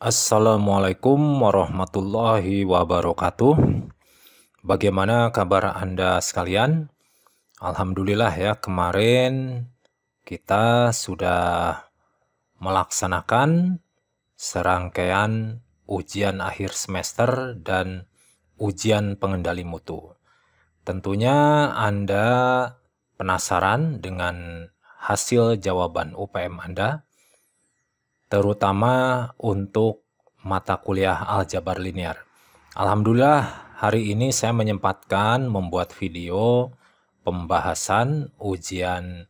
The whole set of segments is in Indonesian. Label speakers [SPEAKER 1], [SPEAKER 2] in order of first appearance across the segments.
[SPEAKER 1] Assalamualaikum warahmatullahi wabarakatuh. Bagaimana kabar Anda sekalian? Alhamdulillah ya, kemarin kita sudah melaksanakan serangkaian ujian akhir semester dan ujian pengendali mutu. Tentunya Anda penasaran dengan hasil jawaban UPM Anda, terutama untuk mata kuliah aljabar linear. Alhamdulillah hari ini saya menyempatkan membuat video pembahasan ujian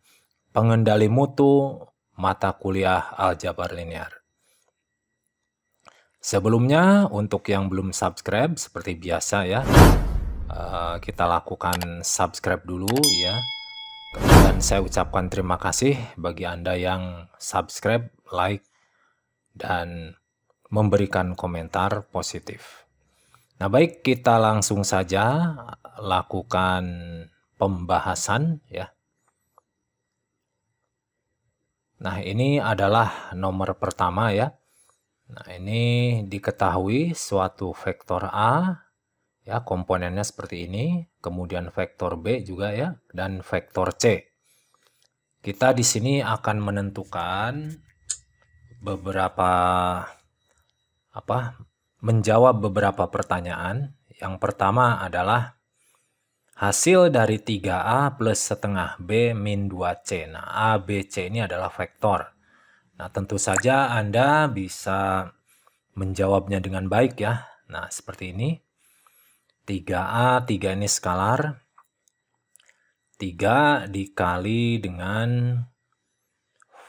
[SPEAKER 1] pengendali mutu mata kuliah aljabar linear. Sebelumnya untuk yang belum subscribe seperti biasa ya, kita lakukan subscribe dulu ya. Kemudian saya ucapkan terima kasih bagi Anda yang subscribe, like, dan memberikan komentar positif. Nah baik, kita langsung saja lakukan pembahasan ya. Nah ini adalah nomor pertama ya. Nah ini diketahui suatu vektor A ya, komponennya seperti ini, kemudian vektor B juga ya, dan vektor C. Kita di sini akan menentukan menjawab beberapa pertanyaan. Yang pertama adalah hasil dari 3A plus setengah B min 2C. Nah, A, B, C ini adalah vektor. Nah, tentu saja Anda bisa menjawabnya dengan baik ya. Nah, seperti ini. 3A, 3 ini skalar. 3 dikali dengan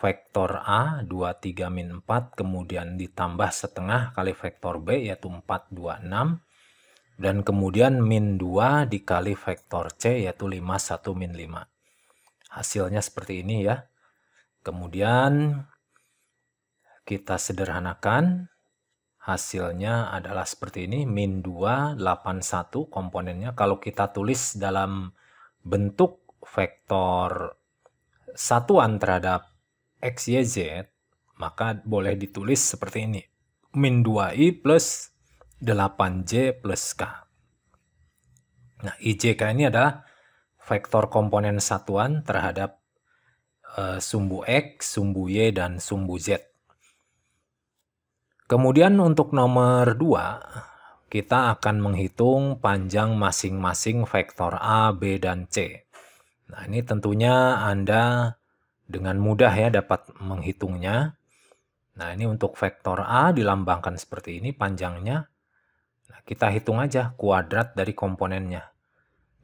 [SPEAKER 1] vektor A 23 min 4, kemudian ditambah setengah kali vektor B yaitu 4, 2, 6, dan kemudian min 2 dikali vektor C yaitu 5, 1, min 5. Hasilnya seperti ini ya. Kemudian kita sederhanakan, hasilnya adalah seperti ini, min 2, 81 komponennya. Kalau kita tulis dalam bentuk vektor satuan terhadap X, Y, Z, maka boleh ditulis seperti ini. Min 2I plus 8J plus K. Nah, IJK ini adalah vektor komponen satuan terhadap sumbu X, sumbu Y, dan sumbu Z. Kemudian untuk nomor 2, kita akan menghitung panjang masing-masing vektor A, B, dan C. Nah, ini tentunya Anda dengan mudah ya dapat menghitungnya. Nah, ini untuk vektor A dilambangkan seperti ini panjangnya. Nah, kita hitung aja kuadrat dari komponennya.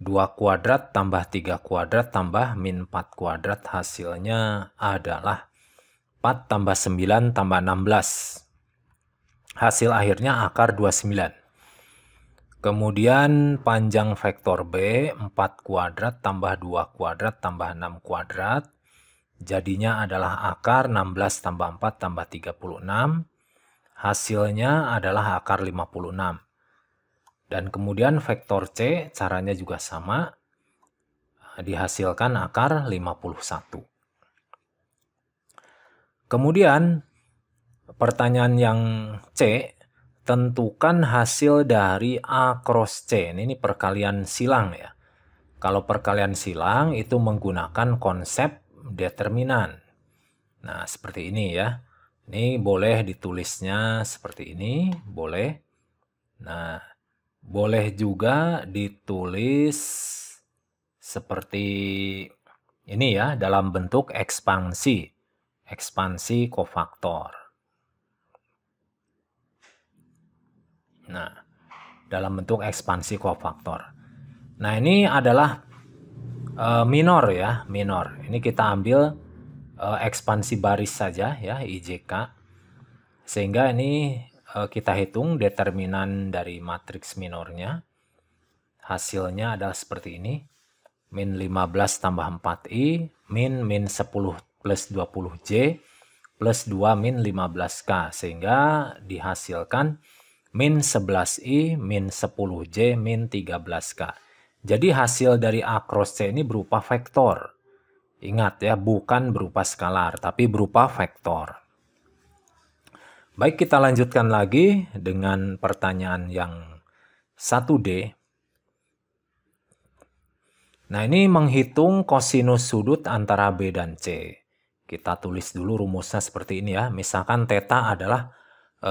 [SPEAKER 1] 2 kuadrat tambah 3 kuadrat tambah min 4 kuadrat, hasilnya adalah 4 tambah 9 tambah 16. Hasil akhirnya akar 29. Kemudian panjang vektor B 4 kuadrat tambah 2 kuadrat tambah 6 kuadrat. Jadinya adalah akar 16 tambah 4 tambah 36. Hasilnya adalah akar 56. Dan kemudian vektor C caranya juga sama. Dihasilkan akar 51. Kemudian pertanyaan yang C, tentukan hasil dari A cross C. Ini perkalian silang ya. Kalau perkalian silang itu menggunakan konsep determinan. Nah, seperti ini ya. Ini boleh ditulisnya seperti ini, boleh. Nah, boleh juga ditulis seperti ini ya, dalam bentuk ekspansi. Ekspansi kofaktor. Nah, dalam bentuk ekspansi kofaktor. Nah, ini adalah minor ya, minor. Ini kita ambil ekspansi baris saja ya, IJK. Sehingga ini kita hitung determinan dari matriks minornya. Hasilnya adalah seperti ini. Min 15 tambah 4I, min 10 plus 20J, plus 2 min 15K. Sehingga dihasilkan min 11I, min 10J, min 13K. Jadi hasil dari A cross C ini berupa vektor. Ingat ya, bukan berupa skalar, tapi berupa vektor. Baik, kita lanjutkan lagi dengan pertanyaan yang 1D. Nah, ini menghitung kosinus sudut antara B dan C. Kita tulis dulu rumusnya seperti ini ya. Misalkan theta adalah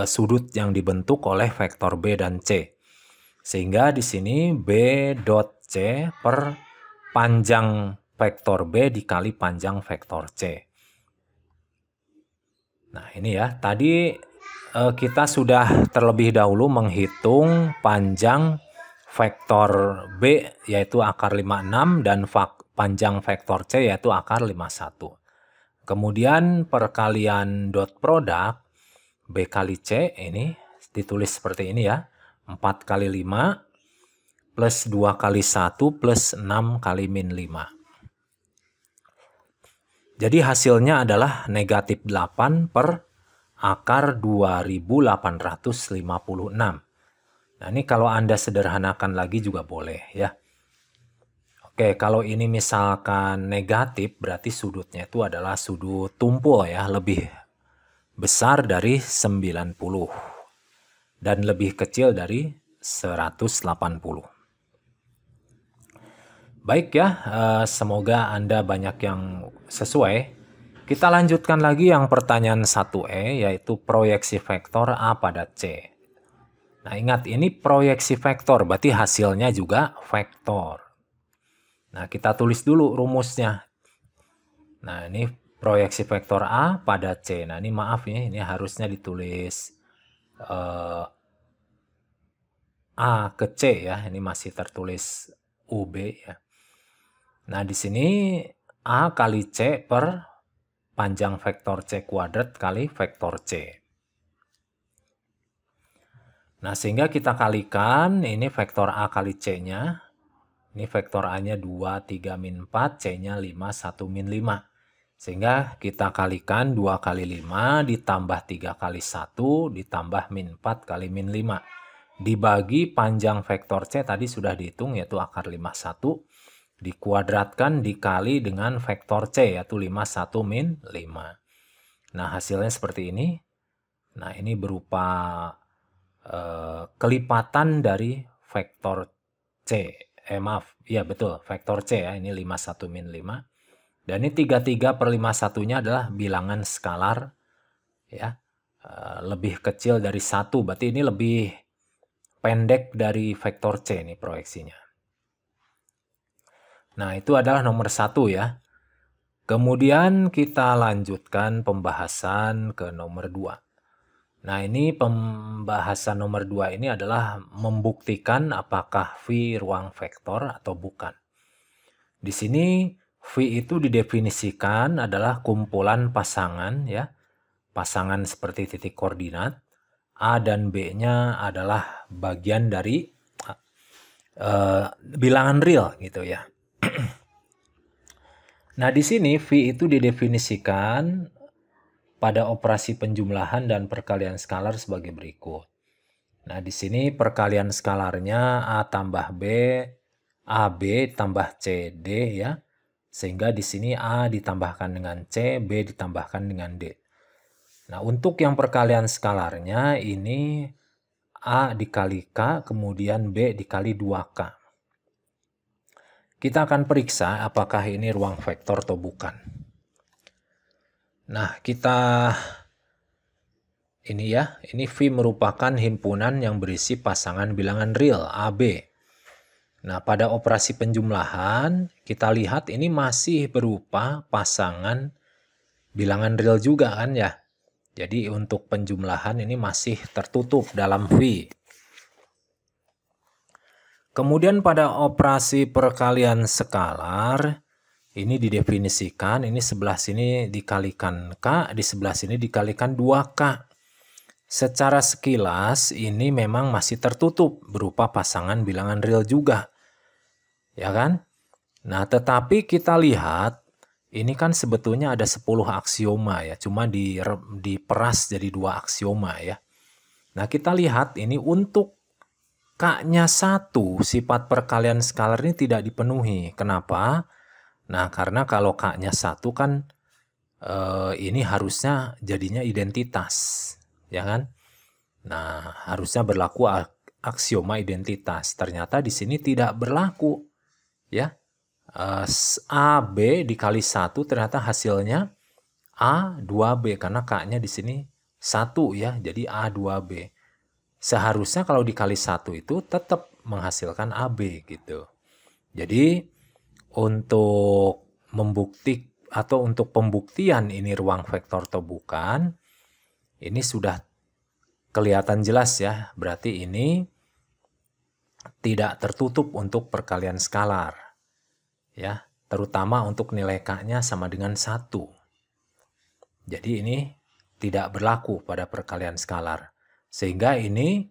[SPEAKER 1] sudut yang dibentuk oleh vektor B dan C. Sehingga di sini B dot C per panjang vektor B dikali panjang vektor C. Nah, ini ya. Tadi kita sudah terlebih dahulu menghitung panjang vektor B yaitu akar 56 dan panjang vektor C yaitu akar 51. Kemudian perkalian dot produk B kali C ini ditulis seperti ini ya. 4 kali 5 plus 2 kali 1 plus 6 kali min 5. Jadi hasilnya adalah negatif 8 per akar 2856. Nah, ini kalau Anda sederhanakan lagi juga boleh ya. Oke, kalau ini misalkan negatif berarti sudutnya itu adalah sudut tumpul ya, lebih besar dari 90 dan lebih kecil dari 180. Baik ya, semoga Anda banyak yang sesuai. Kita lanjutkan lagi yang pertanyaan 1E yaitu proyeksi vektor A pada C. Nah, ingat ini proyeksi vektor, berarti hasilnya juga vektor. Nah, kita tulis dulu rumusnya. Nah, ini proyeksi vektor A pada C. Nah, ini maaf ya, ini harusnya ditulis A ke C ya. Ini masih tertulis UB ya. Nah, di sini A kali C per panjang vektor C kuadrat kali vektor C. Nah, sehingga kita kalikan ini vektor A kali C-nya. Ini vektor A-nya 2, 3, min 4, C-nya 5, 1, min 5. Sehingga kita kalikan 2 kali 5 ditambah 3 kali 1 ditambah min 4 kali min 5. Dibagi panjang vektor C tadi sudah dihitung yaitu akar 51. Dikuadratkan dikali dengan vektor C yaitu 5, 1, min 5. Nah, hasilnya seperti ini. Nah, ini berupa kelipatan dari vektor C. Maaf, iya betul, vektor C ya, ini 51 min 5. Dan ini 33 per 51-nya adalah bilangan skalar ya. Lebih kecil dari 1, berarti ini lebih pendek dari vektor C ini proyeksinya. Nah, itu adalah nomor 1 ya. Kemudian kita lanjutkan pembahasan ke nomor 2. Nah, ini pembahasan nomor 2 ini adalah membuktikan apakah V ruang vektor atau bukan. Di sini V itu didefinisikan adalah kumpulan pasangan ya. Pasangan seperti titik koordinat. A dan B-nya adalah bagian dari bilangan real gitu ya. Nah, di sini V itu didefinisikan pada operasi penjumlahan dan perkalian skalar sebagai berikut. Nah, di sini perkalian skalarnya A tambah B, AB tambah CD ya. Sehingga di sini A ditambahkan dengan C, B ditambahkan dengan D. Nah, untuk yang perkalian skalarnya ini A dikali K, kemudian B dikali 2K. Kita akan periksa apakah ini ruang vektor atau bukan. Nah, ini V merupakan himpunan yang berisi pasangan bilangan real AB. Nah, pada operasi penjumlahan, kita lihat ini masih berupa pasangan bilangan real juga kan ya. Jadi untuk penjumlahan ini masih tertutup dalam V. Kemudian pada operasi perkalian skalar, ini didefinisikan, ini sebelah sini dikalikan K, di sebelah sini dikalikan 2K. Secara sekilas ini memang masih tertutup berupa pasangan bilangan real juga. Ya kan? Nah, tetapi kita lihat ini kan sebetulnya ada 10 aksioma ya, cuma diperas jadi 2 aksioma ya. Nah, kita lihat ini untuk K-nya 1, sifat perkalian skalar ini tidak dipenuhi. Kenapa? Nah, karena kalau K-nya 1 kan ini harusnya jadinya identitas. ya kan? Nah, harusnya berlaku aksioma identitas. Ternyata di sini tidak berlaku, ya. AB dikali 1 ternyata hasilnya A2B karena K-nya di sini 1 ya, jadi A2B. Seharusnya kalau dikali 1 itu tetap menghasilkan AB gitu. Jadi untuk untuk pembuktian ini ruang vektor atau bukan, ini sudah kelihatan jelas ya. Berarti ini tidak tertutup untuk perkalian skalar. Ya, terutama untuk nilai K-nya sama dengan 1. Jadi ini tidak berlaku pada perkalian skalar. Sehingga ini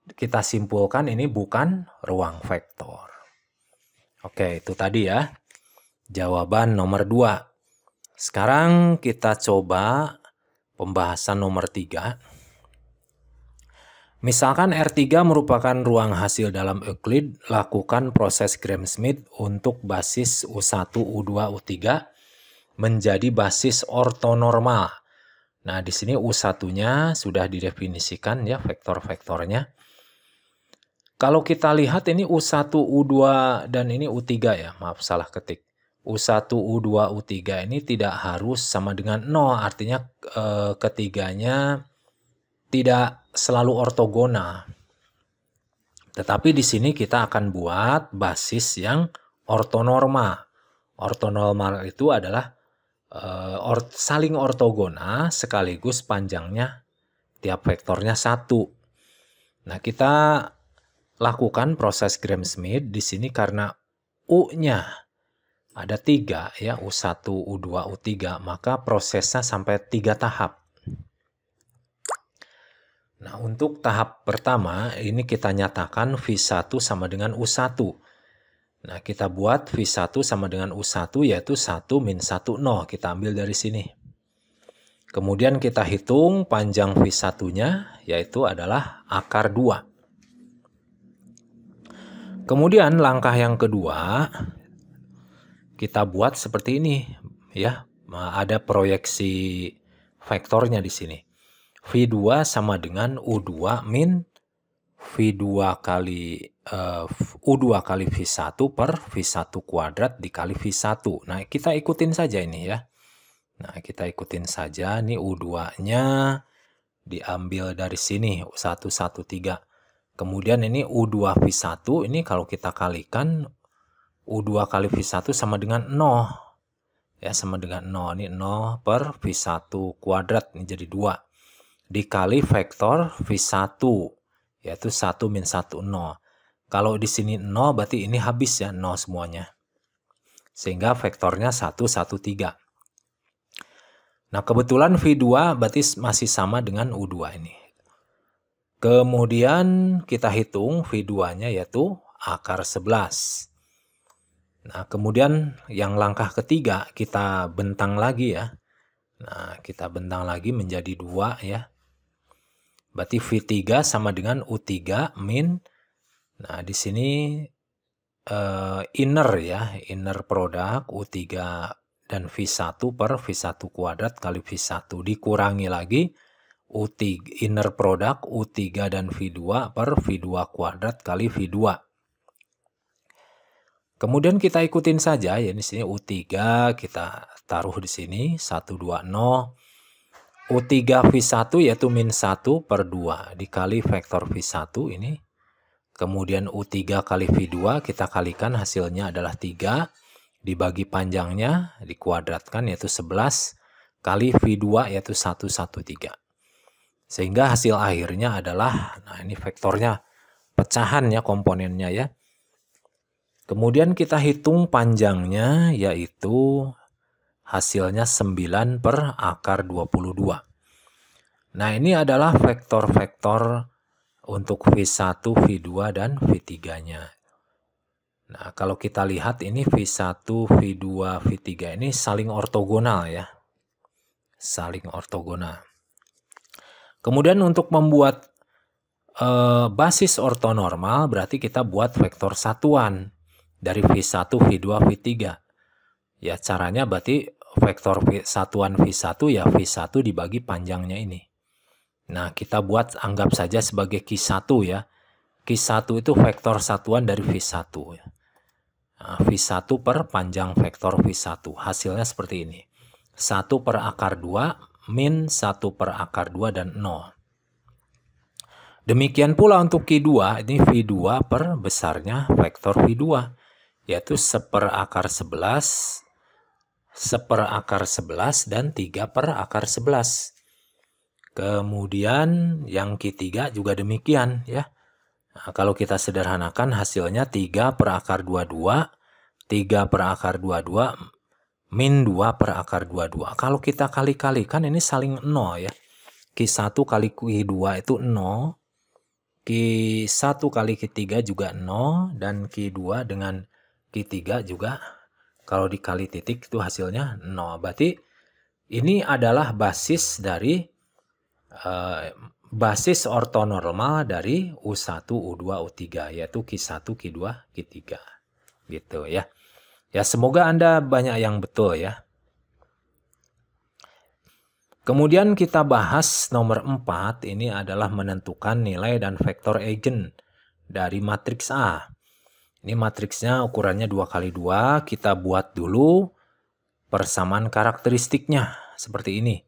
[SPEAKER 1] kita simpulkan ini bukan ruang vektor. Oke, itu tadi ya. Jawaban nomor 2. Sekarang kita coba pembahasan nomor 3. Misalkan R3 merupakan ruang hasil dalam Euclid, lakukan proses Gram-Schmidt untuk basis U1, U2, U3 menjadi basis ortonormal. Nah, di sini U1-nya sudah didefinisikan ya vektor-vektornya. Kalau kita lihat ini U1, U2 dan ini U3 ya, maaf salah ketik. U1, U2, U3 ini tidak harus sama dengan 0, artinya ketiganya tidak selalu ortogonal. Tetapi di sini kita akan buat basis yang ortonormal. Ortonormal itu adalah saling ortogonal sekaligus panjangnya tiap vektornya 1. Nah, kita lakukan proses Gram-Schmidt di sini karena U-nya ada 3 ya, U1, U2, U3, maka prosesnya sampai 3 tahap. Nah, untuk tahap pertama ini kita nyatakan V1 sama dengan U1. Nah, kita buat V1 sama dengan U1 yaitu 1 min 1, 0. Kita ambil dari sini. Kemudian kita hitung panjang V1-nya yaitu adalah akar 2. Kemudian langkah yang kedua kita buat seperti ini ya. Ada proyeksi vektornya di sini. V2 sama dengan U2 min V2 kali U2 kali V1 per V1 kuadrat dikali V1. Nah, kita ikutin saja ini ya. Nah, kita ikutin saja. Ini U2-nya diambil dari sini, U113. Kemudian ini U2 V1, ini kalau kita kalikan, U2 kali V1 sama dengan 0. Ya, sama dengan 0. Ini 0 per V1 kuadrat, ini jadi 2. Dikali vektor V1, yaitu 1 min 1, 0. Kalau di sini 0, berarti ini habis ya, 0 semuanya. Sehingga vektornya 1, 1, 3. Nah, kebetulan V2 berarti masih sama dengan U2 ini. Kemudian kita hitung V2-nya yaitu akar 11. Nah, kemudian yang langkah ketiga kita bentang lagi ya. Nah, kita bentang lagi menjadi 2 ya. Berarti V3 sama dengan U3 min, nah di sini inner ya, inner produk U3 dan V1 per V1 kuadrat kali V1 dikurangi lagi U3 inner produk U3 dan V2 per V2 kuadrat kali V2. Kemudian kita ikutin saja ya, di sini U3 kita taruh di sini 120. U3 V1 yaitu min 1 per 2 dikali vektor V1 ini. Kemudian U3 kali V2 kita kalikan hasilnya adalah 3. Dibagi panjangnya dikuadratkan yaitu 11 kali V2 yaitu 113. Sehingga hasil akhirnya adalah, nah ini vektornya pecahan ya komponennya ya. Kemudian kita hitung panjangnya yaitu hasilnya 9 per akar 22. Nah, ini adalah vektor-vektor untuk V1, V2, dan V3-nya. Nah, kalau kita lihat ini V1, V2, V3 ini saling ortogonal ya. Saling ortogonal. Kemudian untuk membuat basis ortonormal berarti kita buat vektor satuan dari V1, V2, V3. Ya, caranya berarti vektor satuan V1 ya V1 dibagi panjangnya ini. Nah, kita buat anggap saja sebagai Q1 ya. Q1 itu vektor satuan dari V1 ya. Nah, V1 per panjang vektor V1. Hasilnya seperti ini. 1 per akar 2 min 1 per akar 2 dan 0. Demikian pula untuk Q2, ini V2 per besarnya vektor V2, yaitu 1 per akar 11, 1 per akar 11, dan 3 per akar 11. Kemudian yang Q3 juga demikian ya. Nah, kalau kita sederhanakan hasilnya 3 per akar 22, 3 per akar 22, min 2 per akar 22. Kalau kita kali-kalikan ini saling 0 ya. Q1 kali Q2 itu 0. Q1 kali Q3 juga 0. Dan Q2 dengan Q3 juga kalau dikali titik itu hasilnya 0. Berarti ini adalah basis dari basis ortonormal dari U1, U2, U3, yaitu Q1, Q2, Q3. Gitu ya. Ya, semoga Anda banyak yang betul ya. Kemudian kita bahas nomor 4, ini adalah menentukan nilai dan vektor eigen dari matriks A. Ini matriksnya ukurannya 2x2, kita buat dulu persamaan karakteristiknya seperti ini.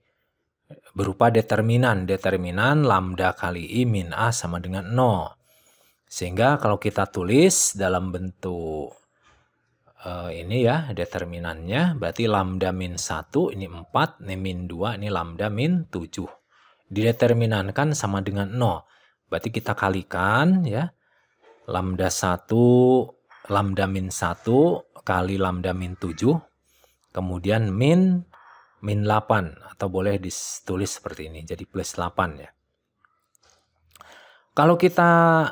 [SPEAKER 1] Berupa determinan lambda kali I min A sama dengan 0. Sehingga kalau kita tulis dalam bentuk ini ya determinannya, berarti lambda min 1 ini 4, ini min 2, ini lambda min 7. Dideterminankan sama dengan 0. Berarti kita kalikan ya. Lambda 1, lambda min 1 kali lambda min 7. Kemudian min 8 atau boleh ditulis seperti ini, jadi plus 8 ya. Kalau kita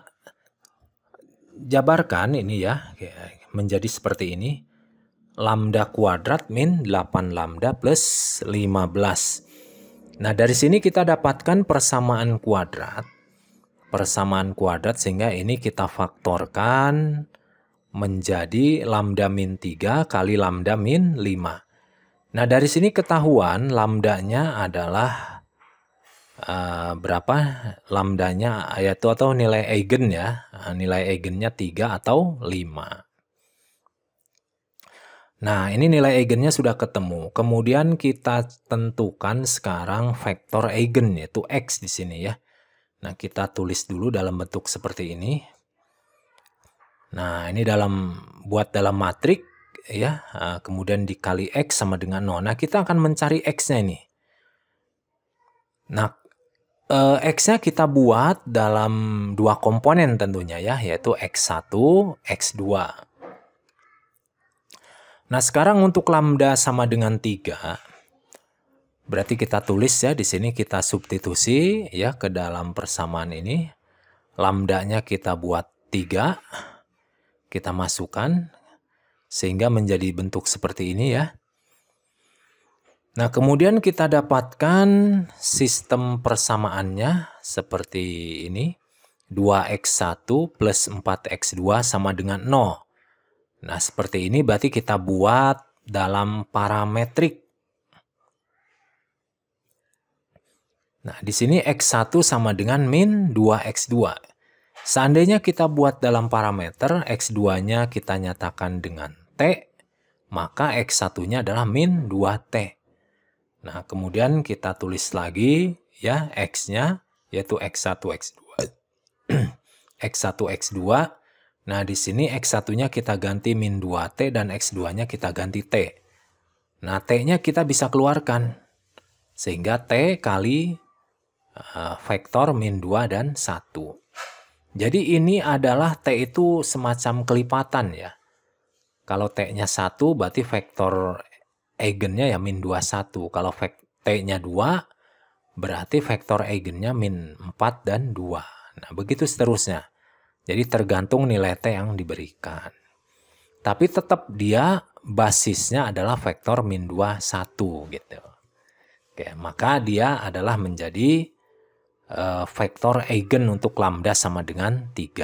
[SPEAKER 1] jabarkan ini ya menjadi seperti ini, lambda kuadrat min 8 lambda plus 15. Nah, dari sini kita dapatkan persamaan kuadrat sehingga ini kita faktorkan menjadi lambda min 3 kali lambda min 5. Nah, dari sini ketahuan lambdanya adalah berapa lambdanya yaitu atau nilai eigen ya. Nilai eigennya 3 atau 5. Nah, ini nilai eigennya sudah ketemu. Kemudian kita tentukan sekarang vektor eigen yaitu X di sini ya. Nah, kita tulis dulu dalam bentuk seperti ini. Nah, ini buat dalam matrik ya, kemudian dikali X sama dengan 0. Nah, kita akan mencari X-nya ini. Nah, X-nya kita buat dalam dua komponen tentunya ya, yaitu X1, X2. Nah, sekarang untuk lambda sama dengan 3, berarti kita tulis ya, di sini kita substitusi ya ke dalam persamaan ini. Lambdanya kita buat 3, kita masukkan, sehingga menjadi bentuk seperti ini ya. Nah, kemudian kita dapatkan sistem persamaannya seperti ini. 2x1 plus 4x2 sama dengan 0. Nah, seperti ini berarti kita buat dalam parametrik. Nah, di sini x1 sama dengan min 2x2. Seandainya kita buat dalam parameter, x2-nya kita nyatakan dengan T, maka X1-nya adalah min 2T. Nah, kemudian kita tulis lagi ya X-nya, yaitu X1, X2. X1, X2. Nah, di sini X1-nya kita ganti min 2T dan X2-nya kita ganti T. Nah, T-nya kita bisa keluarkan. Sehingga T kali vektor min 2 dan 1. Jadi ini adalah T itu semacam kelipatan ya. Kalau T-nya 1 berarti vektor eigennya ya min 21. Kalau T-nya 2 berarti vektor eigennya min 4 dan 2. Nah, begitu seterusnya. Jadi tergantung nilai T yang diberikan. Tapi tetap dia basisnya adalah vektor min 2, 1 gitu. Oke, maka dia adalah menjadi vektor eigen untuk lambda sama dengan 3.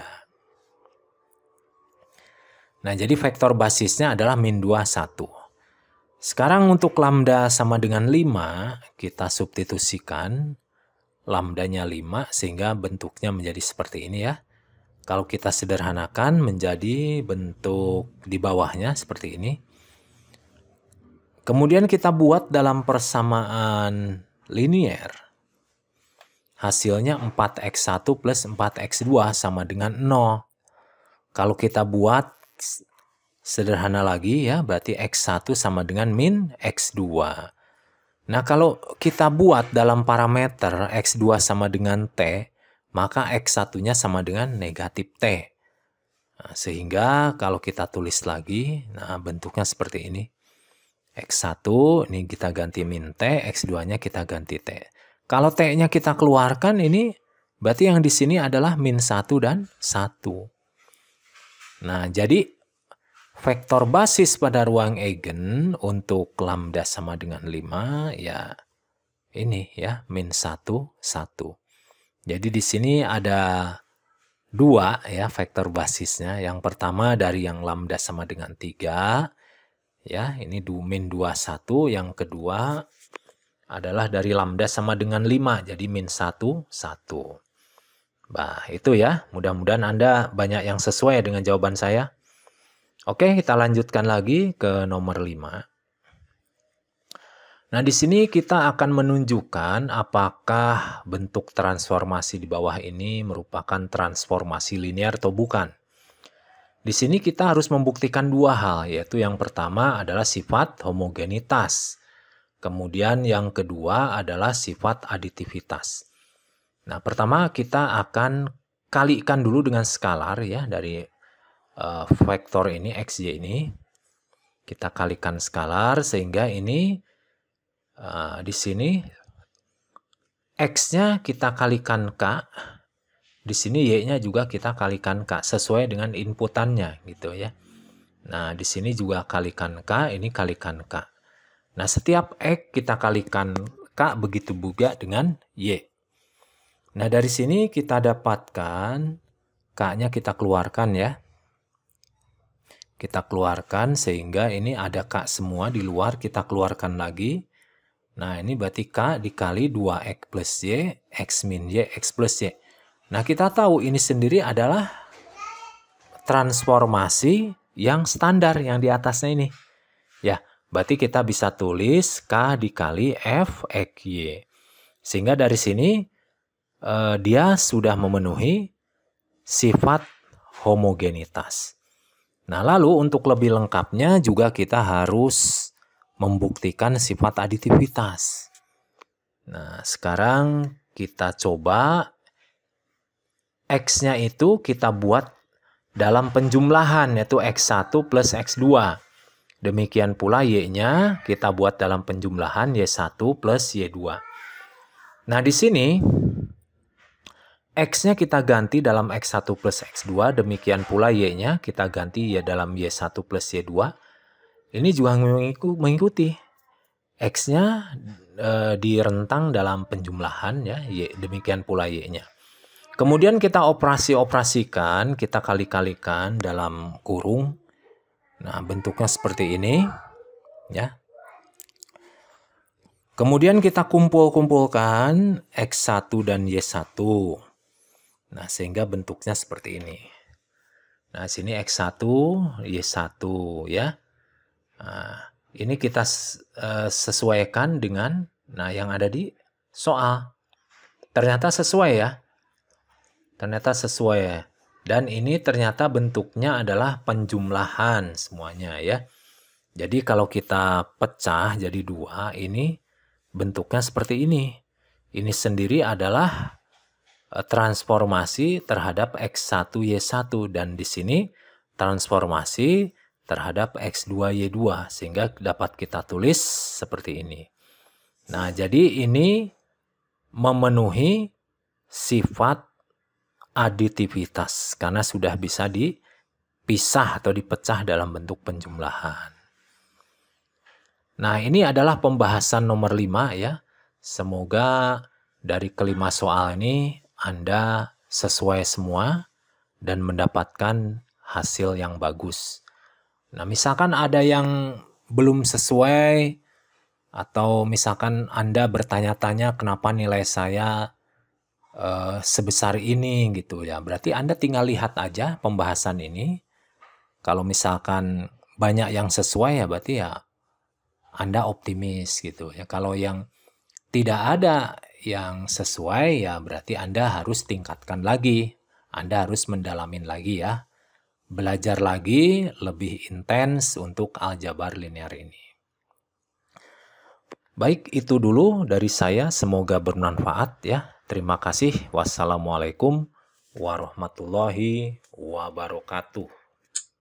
[SPEAKER 1] Nah, jadi vektor basisnya adalah min 2, 1. Sekarang untuk lambda sama dengan 5, kita substitusikan. lambdanya 5 sehingga bentuknya menjadi seperti ini ya. Kalau kita sederhanakan menjadi bentuk di bawahnya seperti ini. Kemudian kita buat dalam persamaan linier. Hasilnya 4x1 plus 4x2 sama dengan 0. Kalau kita buat sederhana lagi ya, berarti x1 sama dengan min x2. Nah, kalau kita buat dalam parameter x2 sama dengan t, maka x1-nya sama dengan negatif t. Nah, sehingga kalau kita tulis lagi, nah bentuknya seperti ini. X1 ini kita ganti min t, X2-nya kita ganti t. Kalau t-nya kita keluarkan ini berarti yang di sini adalah min 1 dan 1. Nah, jadi vektor basis pada ruang eigen untuk lambda sama dengan 5 ya ini ya min 1, 1. Jadi di sini ada 2 ya vektor basisnya. Yang pertama dari yang lambda sama dengan 3. Ya, ini min 21. Yang kedua adalah dari lambda sama dengan 5. Jadi min 1, 1. Nah, itu ya. Mudah-mudahan Anda banyak yang sesuai dengan jawaban saya. Oke, kita lanjutkan lagi ke nomor 5. Nah, di sini kita akan menunjukkan apakah bentuk transformasi di bawah ini merupakan transformasi linear atau bukan. Di sini kita harus membuktikan 2 hal, yaitu yang pertama adalah sifat homogenitas. Kemudian yang kedua adalah sifat aditivitas. Nah, pertama kita akan kalikan dulu dengan skalar ya dari vektor ini, xy ini. Kita kalikan skalar sehingga ini di sini x-nya kita kalikan k. Di sini y-nya juga kita kalikan k sesuai dengan inputannya gitu ya. Nah, di sini juga kalikan k, ini kalikan k. Nah, setiap x kita kalikan k, begitu juga dengan y. Nah, dari sini kita dapatkan k-nya kita keluarkan ya. Kita keluarkan sehingga ini ada k semua di luar, kita keluarkan lagi. Nah, ini berarti k dikali 2x plus y, x min y, x plus y. Nah, kita tahu ini sendiri adalah transformasi yang standar yang di atasnya ini. Ya, berarti kita bisa tulis k dikali f x y. Sehingga dari sini dia sudah memenuhi sifat homogenitas. Nah, lalu untuk lebih lengkapnya juga kita harus membuktikan sifat aditivitas. Nah, sekarang kita coba X-nya itu kita buat dalam penjumlahan, yaitu X1 plus X2. Demikian pula Y-nya kita buat dalam penjumlahan Y1 plus Y2. Nah, di sini X-nya kita ganti dalam X1 plus X2. Demikian pula Y-nya kita ganti ya dalam Y1 plus Y2. Ini juga mengikuti. X-nya direntang dalam penjumlahan ya, demikian pula Y-nya. Kemudian kita operasikan, kita kali-kalikan dalam kurung. Nah, bentuknya seperti ini ya. Kemudian kita kumpul-kumpulkan X1 dan Y1. Nah, sehingga bentuknya seperti ini. Nah, sini X1, Y1 ya. Nah, ini kita sesuaikan dengan yang ada di soal. Ternyata sesuai ya. Ternyata sesuai. Dan ini ternyata bentuknya adalah penjumlahan semuanya ya. Jadi kalau kita pecah jadi 2, ini bentuknya seperti ini. Ini sendiri adalah transformasi terhadap X1 Y1 dan di sini transformasi terhadap X2 Y2 sehingga dapat kita tulis seperti ini. Nah, jadi ini memenuhi sifat aditivitas karena sudah bisa dipisah atau dipecah dalam bentuk penjumlahan. Nah, ini adalah pembahasan nomor 5 ya. Semoga dari kelima soal ini Anda sesuai semua dan mendapatkan hasil yang bagus. Nah, misalkan ada yang belum sesuai atau misalkan Anda bertanya-tanya kenapa nilai saya sebesar ini gitu ya. Berarti Anda tinggal lihat aja pembahasan ini. Kalau misalkan banyak yang sesuai ya berarti ya Anda optimis gitu ya. Kalau yang tidak ada yang sesuai ya berarti Anda harus tingkatkan lagi. Anda harus mendalamin lagi ya. Belajar lagi lebih intens untuk aljabar linear ini. Baik, itu dulu dari saya. Semoga bermanfaat ya. Terima kasih. Wassalamualaikum warahmatullahi wabarakatuh.